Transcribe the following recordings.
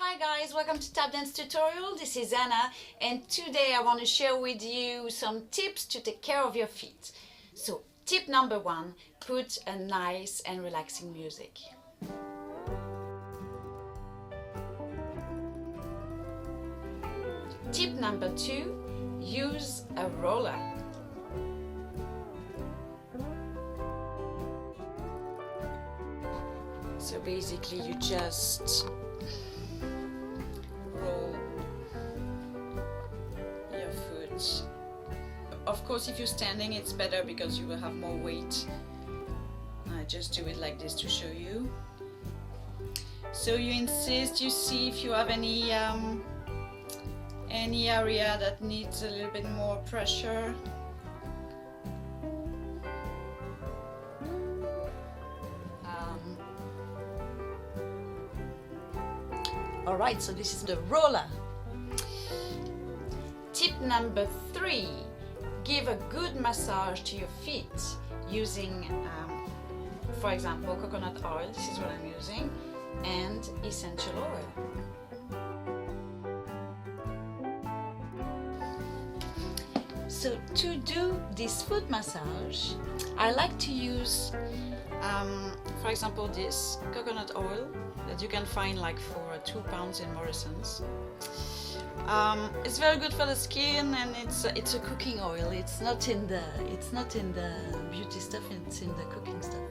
Hi guys, welcome to Tap Dance Tutorial. This is Anna and today I want to share with you some tips to take care of your feet. So tip number 1, put a nice and relaxing music. Tip number 2, use a roller. So basically you just roll your foot. Of course, if you're standing, it's better because you will have more weight. I just do it like this to show you. So you insist, you see if you have any area that needs a little bit more pressure. Alright, so this is the roller. Tip number 3, give a good massage to your feet using, for example, coconut oil, this is what I'm using, and essential oil. So to do this foot massage, I like to use, for example, this coconut oil that you can find like for £2 in Morrison's. It's very good for the skin, and it's a cooking oil. It's not in the beauty stuff. It's in the cooking stuff.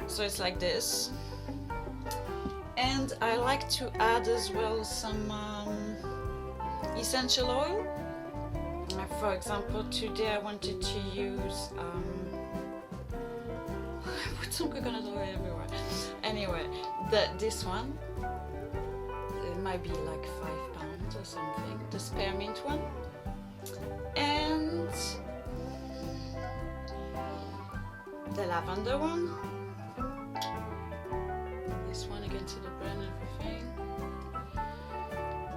So it's like this, and I like to add as well some essential oil. For example, today I wanted to use. I put some coconut oil everywhere. Anyway, this one, it might be like £5 or something, the spearmint one, and the lavender one. This one, you can see the brand and everything.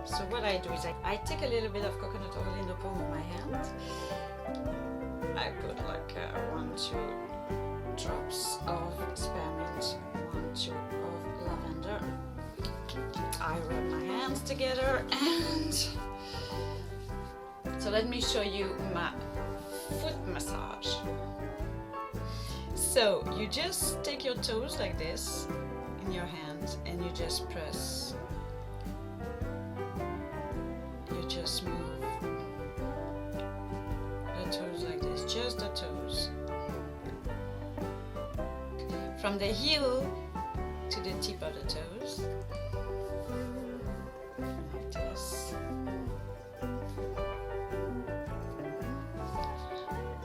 So what I do is I take a little bit of coconut oil in the palm of my hand. I put like 1-2 drops of spearmint, 1-2 of lavender. I rub my hands together, and so let me show you my foot massage. So you just take your toes like this in your hand and you just press. You just move the toes like this, just the toes. From the heel to the tip of the toes, like this,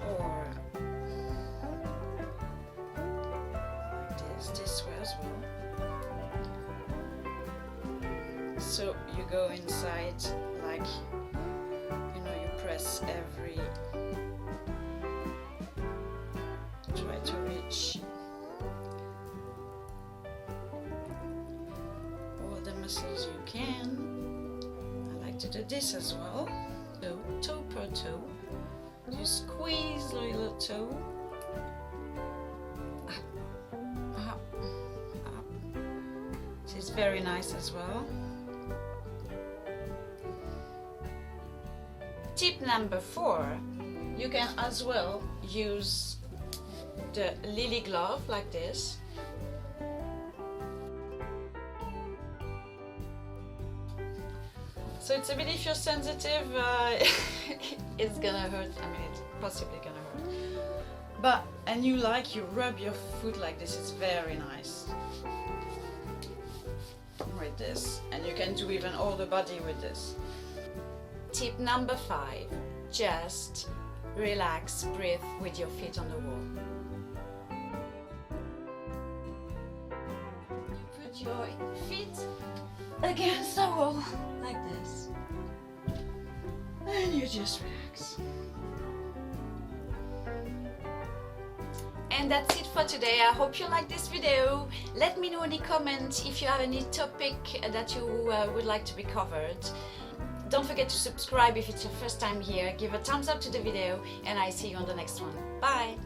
or like this way as well. So you go inside, like, you know, you press every, try to reach muscles you can. I like to do this as well. So toe per toe, you squeeze the little toe, up, up, up. This is very nice as well. Tip number 4, you can as well use the lily glove like this. So it's a bit, if you're sensitive, it's gonna hurt. I mean, it's possibly gonna hurt. And you rub your foot like this, it's very nice. With this. And you can do even all the body with this. Tip number 5, just relax, breathe with your feet on the wall. You put your feet against the wall like this, and you just relax. And that's it for today. I hope you like this video. Let me know in the comments if you have any topic that you would like to be covered. Don't forget to subscribe if it's your first time here. Give a thumbs up to the video, and I see you on the next one. Bye!